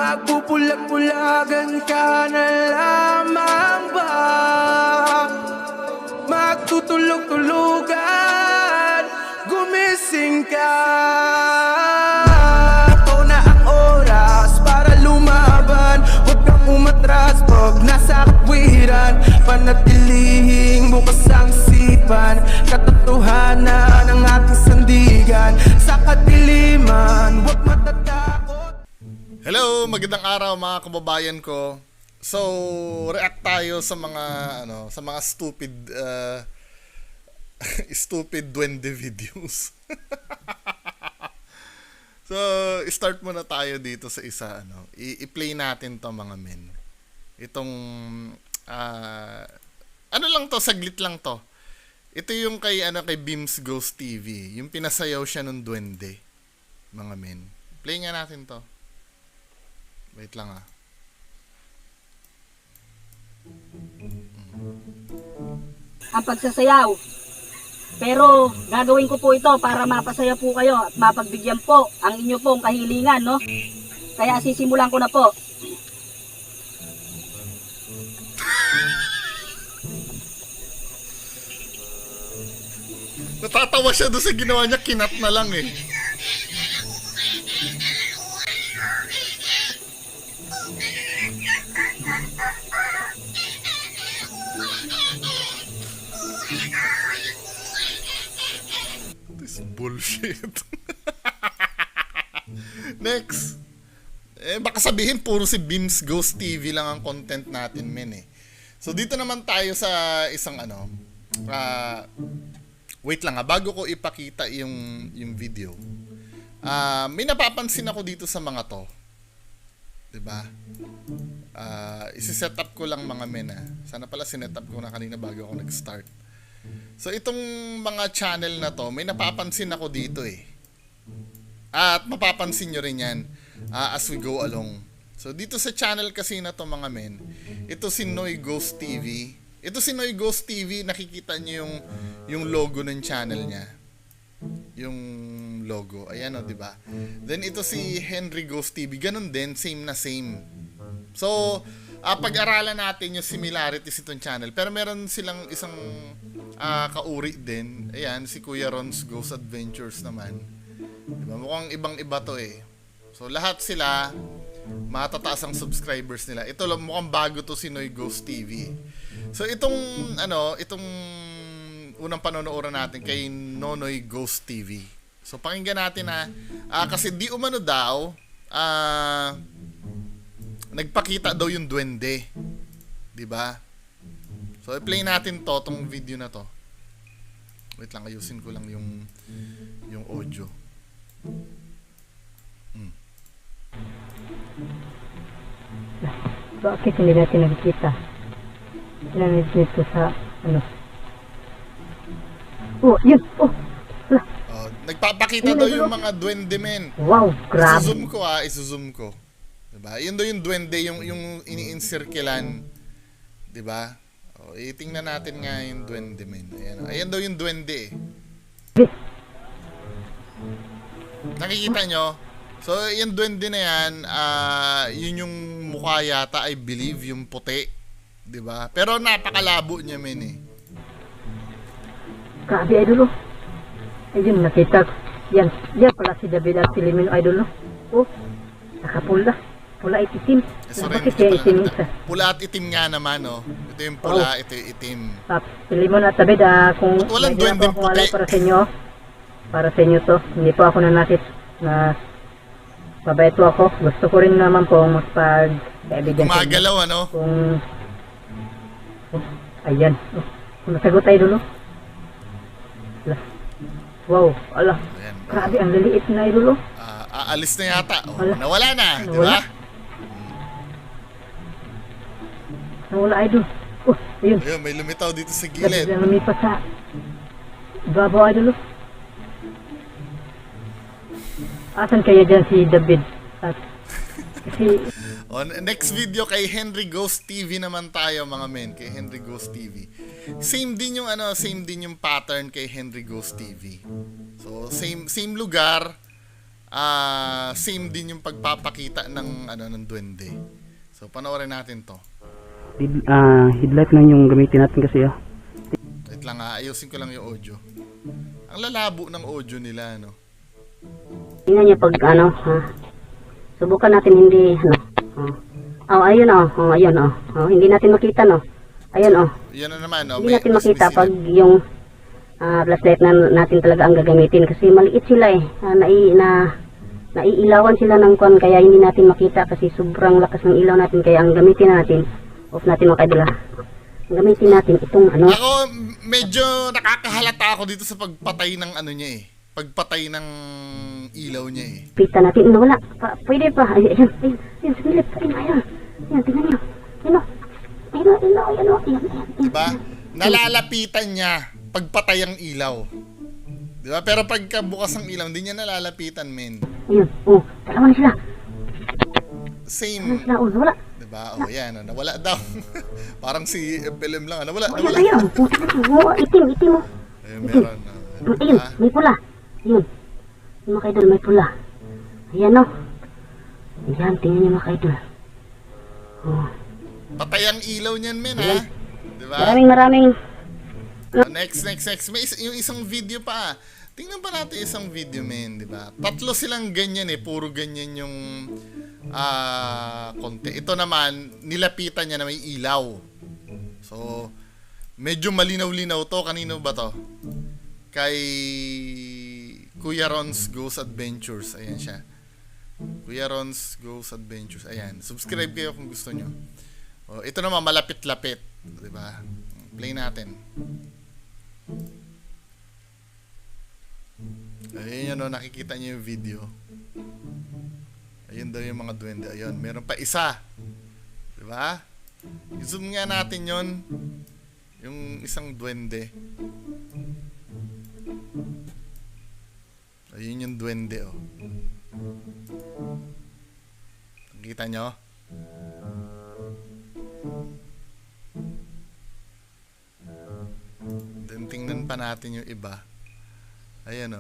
Magbubulag-bulagan ka na lamang ba? Magtutulog-tulugan, gumising ka. Ito na ang oras para lumaban. Huwag kang umatras pag nasa katwiran. Panatilihing bukas ang isipan. Katotohanan ang ating sandigan. Sa kadiliman, huwag matatakot. Hello, magandang araw mga kababayan ko. So, react tayo sa mga sa mga stupid duwende videos. So, start muna tayo dito sa isa I-play natin 'to mga men. Itong ano lang 'to, saglit lang 'to. Ito yung kay Beams Ghost TV, yung pinasayaw siya ng duwende, mga men. Play nga natin 'to. Wait lang ang pagsasayaw. Pero gagawin ko po ito para mapasaya po kayo at mapagbigyan po ang inyo pong kahilingan, no? Kaya sisimulan ko na po. Natatawa siya doon sa ginawa niya, kinat na lang eh. This bullshit. Next. Baka sabihin puro si Beams Ghost TV lang ang content natin, men eh. So dito naman tayo sa isang wait lang bago ko ipakita yung video. May napapansin ako dito sa mga to. 'Di ba? Isi-set up ko lang mga men . Sana pala sinet up ko na kanina bago ako nag-start. So itong mga channel na to, may napapansin ako dito eh. At mapapansin nyo rin yan as we go along. So dito sa channel kasi na to mga men, ito si Noy Ghost TV. Ito si Noy Ghost TV, nakikita nyo yung logo ng channel niya. Yung logo, ayan di ba? Then ito si Henry Ghost TV, ganun din, same na same. So, pag-aralan natin yung similarities itong channel. Pero meron silang isang kauri din. Ayan, si Kuya Ron's Ghost Adventures naman. Diba? Mukhang ibang-iba to eh. So, lahat sila, matataas ang subscribers nila. Ito lang, mukhang bago to si Noy Ghost TV. So, itong unang panonood natin kay Nonoy Ghost TV. So, pakinggan natin kasi di umano daw, nagpakita daw yung duwende. 'Di ba? So i-play natin tong video na to. Wait lang, ayusin ko lang yung audio. Bakit hindi natin nakikita? Ilan dito sa Oh, yun! Oh! Nagpapakita daw yung mga duwende, men. Wow, grabe! Isuzoom ko. Diba? Yun daw yung duwende, yung ini-encirclean. Diba? Itingnan natin nga yung duwende, men. Ayan daw yung duwende eh. Nakikita nyo? So, yung duwende na yan, yun yung mukha yata, I believe, yung puti. Diba? Pero napakalabo niya, men eh. Grabe, idol, oh. Ayun, nakita ko. Yan pala si David at Filimeno, idol, no? Oh, nakapula. Pula at itim. Bakit kaya itim isa? Pula at itim nga naman, no? Ito yung pula, ito yung itim. Filimeno at David, kung walang duwendeng puti. Para sa inyo to. Hindi po ako nanakit na mabait po ako. Gusto ko rin naman po magpag-kaibigan. Gumagalaw, ano? Ayan. Kung nasagot tayo dulo. Wow, ala. Ayan, grabe, ang liliit na idol. Aalis na yata. Nawala na, di ba? Nawala idol. Oh, ayun. Ayun, may lumitaw dito sa gilid. Dapat lumipas sa babaw idol. Asan kaya dyan si David? Kasi next video kay Henry Ghost TV naman tayo mga men, kay Henry Ghost TV. Same din yung pattern kay Henry Ghost TV. So same lugar, same din yung pagpapakita ng ng duwende. So panoorin natin to. Headlight lang yung gamitin natin kasi Wait lang, ayusin ko lang yung audio. Ang lalabo ng audio nila, no. Tingnan niyo pag subukan natin hindi ayun hindi natin makita no. Ayun Yan na naman, no. hindi natin makita pag yung flashlight na natin talaga ang gagamitin kasi maliit sila naiilawan sila ng kwan kaya hindi natin makita kasi sobrang lakas ng ilaw natin kaya ang gamitin natin off natin mga kaidol ang gamitin natin itong Ako, medyo nakakahalata ako dito sa pagpatay ng niya eh. Pagpatay ng ilaw niya eh. pita natin wala pwede pa ayun saglit ayun tingnan niyo ayun Diba? Nalalapitan niya pagpatay ang ilaw. Diba? Pero pagka bukas ang ilaw, hindi niya nalalapitan, men. ayun dalawa na sila Same. wala Diba? Yan. Nawala daw. Parang si film lang. Nawala. ayun itim Ayun, meron. ayun Diba? may pula ayun mga kaidol may pula ayan ayan tingnan niyo mga kaidol Patay ang ilaw niyan, men, ha? Diba? maraming Next. May yung isang video pa. Tingnan pa natin isang video, men, di ba? Tatlo silang ganyan eh, puro ganyan yung konti. Ito naman, nilapitan niya na may ilaw. So, medyo malinaw-linaw to. Kanino ba to? Kay Kuya Ron's Ghost Adventures. Ayan siya. Kuya Ron's Ghost Adventures. Ayan. Subscribe kayo kung gusto nyo. Ito naman, malapit-lapit. Di ba? Play natin. Ayun yun, nakikita niyo yung video. Ayun daw yung mga duwende. Ayun, meron pa isa. Diba? I-zoom nga natin yon, yung isang duwende. Ayun yung duwende, Nakita nyo? Then tingnan pa natin yung iba. Ayan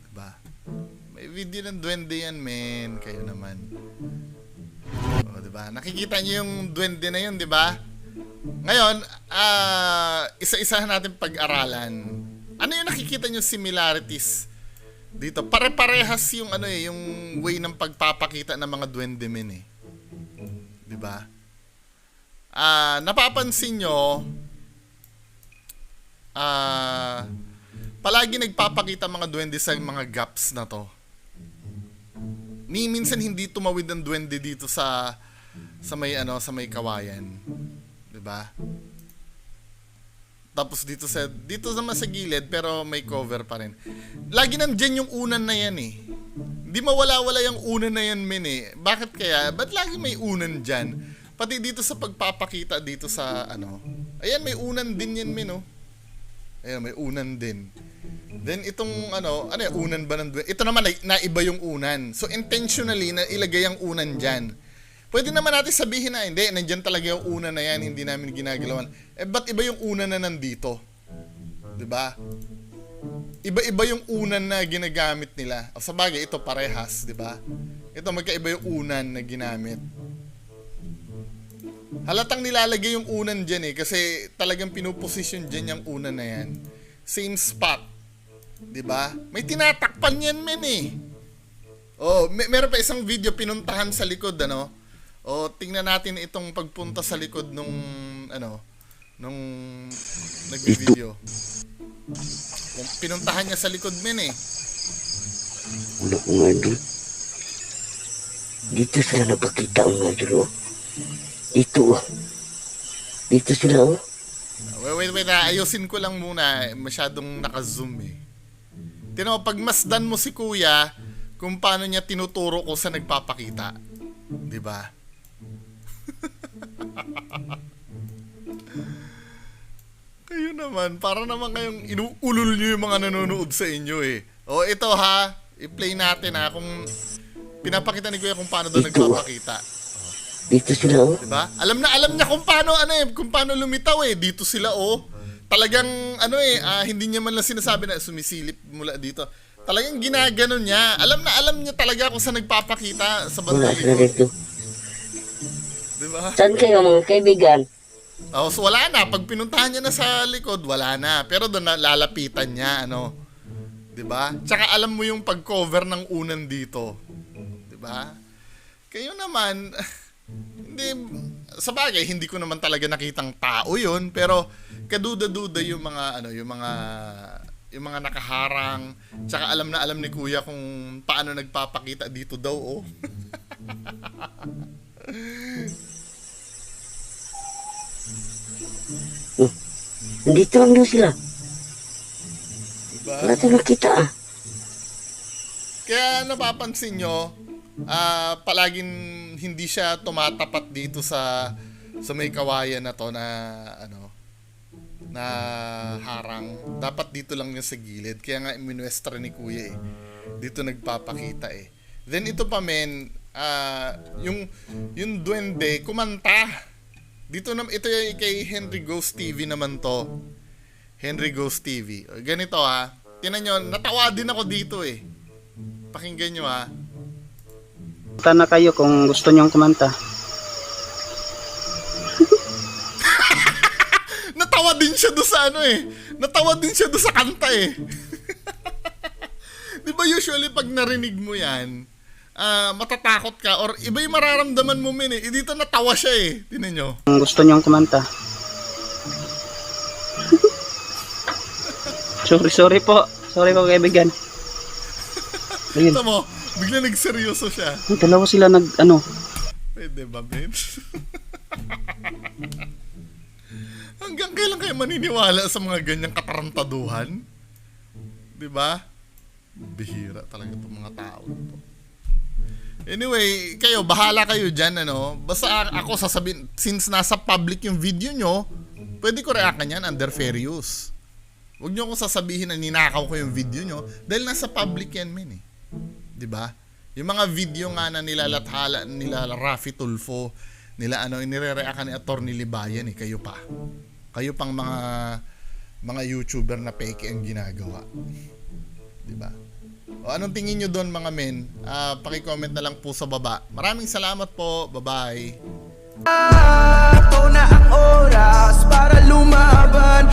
diba? May video ng duwende yan, men. Kayo naman. Diba? Nakikita niyo yung duwende na yun, diba? Ngayon, isa-isahan natin pag-aralan. Ano yung nakikita niyo similarities dito? Pare-parehas yung yung way ng pagpapakita ng mga duwende, men, eh. Diba? Napapansin nyo, palagi nagpapakita mga duwende sa mga gaps na to. Minsan hindi tumawid ang duwende dito sa may kawayan. 'Di ba? Tapos dito naman sa gilid pero may cover pa rin. Lagi nandiyan yung unan na yan eh. Hindi mawala-wala yung unan na yan, men, eh. Bakit kaya? Ba't lagi may unan dyan? Pati dito sa pagpapakita dito sa ayan, may unan din yan, men, Ayan, may unan din. Then itong unan ba ng duwende? Ito naman naiba yung unan. So intentionally na ilagay ang unan diyan. Pwede naman natin sabihin na hindi, nandiyan talaga yung unan na yan, hindi namin ginagalawan. Ba't iba yung unan na nandito? 'Di ba? Iba-iba yung unan na ginagamit nila. O sabagay, ito parehas, 'di ba? Ito magkaiba yung unan na ginamit. Halatang nilalagay yung unan dyan eh kasi talagang pinuposition dyan yung unan na yan. Same spot. Diba? May tinatakpan yan, men, eh. Meron pa isang video pinuntahan sa likod, tingnan natin itong pagpunta sa likod nung nag-video. Pinuntahan niya sa likod, men, eh. Wala ko nga doon. Dito sila napakita ang nga doon, Dito sila, Wait, ayusin ko lang muna. Masyadong naka-zoom eh. Pag masdan mo si Kuya, kung paano niya tinuturo ko sa nagpapakita. Diba? Kayo naman, para naman kayong inuulol nyo yung mga nanonood sa inyo eh. Ito ha, i-play natin ha, kung pinapakita ni Kuya kung paano doon nagpapakita. Dito sila, Diba? Alam niya kung paano lumitaw eh. Dito sila, Talagang, hindi niya man lang sinasabi na sumisilip mula dito. Talagang ginaganon niya. Alam niya talaga kung saan nagpapakita sa Wala bandang sila likod. dito. Diba? Saan kayo mga kaibigan? Oh, so wala na. Pag pinuntahan niya na sa likod, wala na. Pero doon lalapitan niya, ano. 'Di ba? Tsaka alam mo yung pag-cover ng unan dito. 'Di ba? Kayo naman, hindi, sa bagay, hindi ko naman talaga nakitang tao 'yun, pero kaduda-duda yung mga yung mga nakaharang. Tsaka alam na alam ni Kuya kung paano nagpapakita dito daw, oh. Nandito lang daw sila. Diba? Wala tayong nakita ah. Kaya napapansin nyo, palaging hindi siya tumatapat dito sa may kawayan na to na na harang. Dapat dito lang niya sa gilid. Kaya nga minuestra ni Kuya eh. Dito nagpapakita eh. Then ito pa men, yung duwende kumanta. Dito ito yung kay Henry Ghost TV naman to. Henry Ghost TV. Ganito ha. Tinan nyo, natawa din ako dito eh. Pakinggan nyo ha. Punta na kayo kung gusto nyong kumanta. Natawa din siya doon sa Natawa din siya doon sa kanta eh. Di ba usually pag narinig mo yan, matatakot ka or iba yung mararamdaman mo men eh. Dito natawa siya eh. Tinan nyo. Kung gusto nyong kumanta. Sorry po. Sorry po kaibigan. Ayun. Ito mo, bigla nagseryoso siya. Ay, dalawa sila Pwede ba, Ben? Hanggang kailan kayo maniniwala sa mga ganyang katarantaduhan? Diba? Bihira talaga itong mga tao to. Anyway, kayo, bahala kayo dyan, Basta ako sasabihin, since nasa public yung video nyo, pwede ko reakan yan under fair use. Huwag nyo akong sasabihin na ninakaw ko yung video nyo dahil nasa public yan, men eh. Diba? Yung mga video nga na nilalathala nila Rafi Tulfo, nila inire-react ni Atty. Libayan eh, kayo pa. Kayo pang mga YouTuber na fake ang ginagawa. Diba? O anong tingin nyo doon mga men? Paki-comment na lang po sa baba. Maraming salamat po. Bye-bye. Ito na ang oras para lumaban.